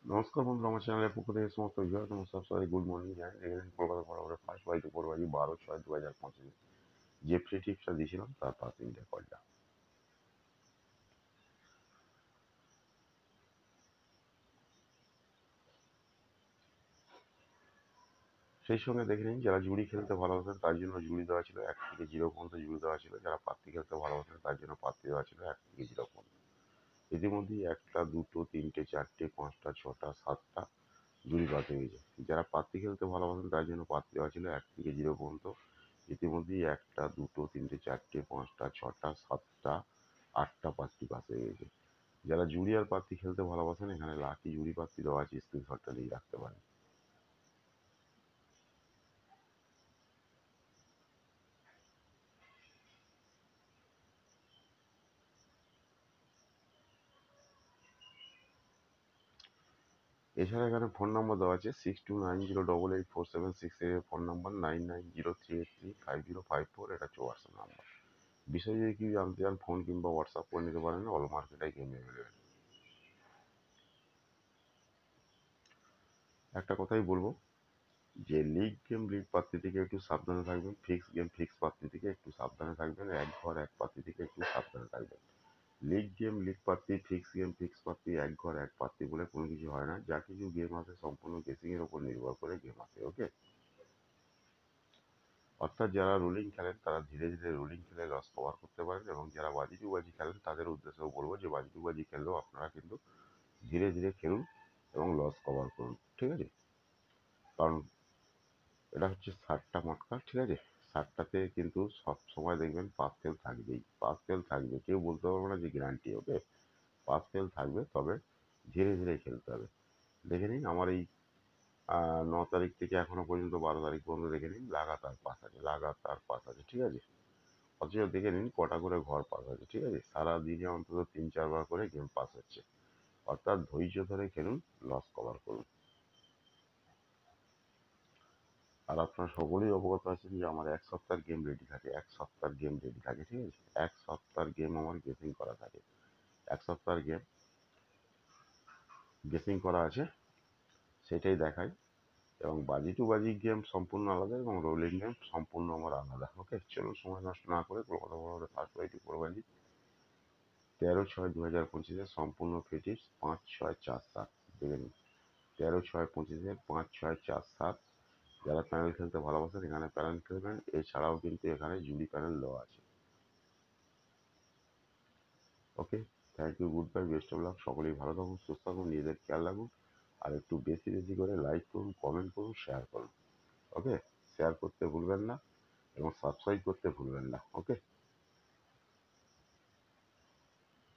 নমস্কার বন্ধুরা, আমার চ্যানেলের পক্ষ থেকে সমস্ত ভিউয়ার্স এবং সাবস্ক্রাইবার গুড মর্নিং জানাই। দেখেন কলকাতা বরাবরের ফার্স্ট বাই 12/6/2025 যে ফ্রি টিপসটা দিয়েছিলাম তার 5 মিনিটের কলটা। সেই সঙ্গে দেখে নিন, যারা জুড়ি খেলতে ভালোবাসেন তার জন্য জুড়ি দেওয়া ছিল 1 থেকে 0 পর্যন্ত জুড়ি দেওয়া ছিল। যারা পাত্তি খেলতে ভালোবাসেন তার জন্য পাত্তি দেওয়া ছিল 1 থেকে 0 পর্যন্ত। ইতিমধ্যেই 1টা 2টো 3টে 4টে 5টা 6টা 7টা জুড়ি বাদ হয়ে গেছে। যারা পাত্তি খেলতে ভালোবাসেন তার জন্য পাত্তি দেওয়া ছিল 1 থেকে 0 পর্যন্ত। ইতিমধ্যেই 1টা 2টো 3টে 4টে 5টা 6টা 7টা 8টা পাত্তি পাস হয়ে গেছে। যারা জুড়ি আর পাত্তি খেলতে ভালোবাসেন, এখানে লাকি জুড়ি পাত্তি দেওয়া আছে, স্ক্রিনশটটা নিয়ে রাখতে পারেন। এছাড়া এখানে ফোন নাম্বার দেওয়া আছে 6290884766 ফোন নাম্বার, 9903835054, এটা হচ্ছে হোয়াটসঅ্যাপ নাম্বার। বিষয় যদি কি জানতে চান ফোন কিংবা হোয়াটসঅ্যাপ করে নিতে পারেন। অল মার্কেটাই গেম অ্যাভেলেবেল। একটা কথাই বলবো যে লিগ গেম লিগ পাত্তি থেকে একটু সাবধানে থাকবেন, ফিক্স গেম ফিক্স পাত্তি থেকে একটু সাবধানে থাকবেন, এক ঘর এক পাত্তি থেকে একটু সাবধানে থাকবেন। লিগ গেম লিগ পাত্তি, ফিক্স গেম ফিক্স পাত্তি, এক ঘর এক পাত্তি বলে কোনো কিছু হয় না। যা কিছু গেম আছে সম্পূর্ণ গেসিং এর উপর নির্ভর করে গেম আছে। ওকে, অর্থাৎ যারা রুলিং খেলেন তারা ধীরে ধীরে রুলিং খেলে লস কভার করতে পারেন, এবং যারা বাজি খেলেন তাদের উদ্দেশ্যেও বলবো যে বাজি খেললেও আপনারা কিন্তু ধীরে ধীরে খেলুন এবং লস কভার করুন। ঠিক আছে, কারণ এটা হচ্ছে 60টা মটকা। ঠিক আছে, 60টাতে কিন্তু সব সময় দেখবেন পাস ফেল থাকবেই, পাস ফেল থাকবে, কেউ বলতে পারবে না যে গ্যারান্টি। ওকে, পাস ফেল থাকবে, তবে ধীরে ধীরে খেলতে হবে। দেখে নিন আমার এই 9 তারিখ থেকে এখনো পর্যন্ত 12 তারিখ পর্যন্ত দেখে নিন লাগাতার পাস আছে, লাগাতার পাস আছে। ঠিক আছে, অথচ দেখে নিন কটা করে ঘর পাস আছে। ঠিক আছে, সারাদিনে অন্তত 3-4 বার করে গেম পাস হচ্ছে। অর্থাৎ ধৈর্য ধরে খেলুন, লস কভার করুন। আর আপনারা সকলেই অবগত আছেন যে আমার 1 সপ্তাহের গেম রেডি থাকে, 1 সপ্তাহের গেম রেডি থাকে। ঠিক আছে, 1 সপ্তাহের গেম আমার গেসিং করা থাকে। 1 সপ্তাহের গেম গেসিং করা আছে, সেটাই দেখাই। এবং বাজি গেম সম্পূর্ণ আলাদা এবং রোলিং গেম সম্পূর্ণ আমার আলাদা। ওকে, চলুন সময় নষ্ট না করে কলকাতা বড় ফার্স্ট বাইটি পড়বাজি 13/6/2025 সম্পূর্ণ ফিটিস 5-6-4-7 দেখে নিন। 13/6/25 5-6-4-7। যারা প্যানেল খেলতে ভালোবাসেন এখানে প্যানেল খেলবেন। এছাড়াও কিন্তু এখানে জুডি প্যানেল দেওয়া আছে। Okay, thank you, goodbye, best of luck. সকলেই ভালো থাকুন, সুস্থ থাকুন, নিজেদের খেয়াল রাখুন। আর একটু বেশি বেশি করে লাইক করুন, কমেন্ট করুন, শেয়ার করুন। ওকে, শেয়ার করতে ভুলবেন না এবং সাবস্ক্রাইব করতে ভুলবেন না। ওকে।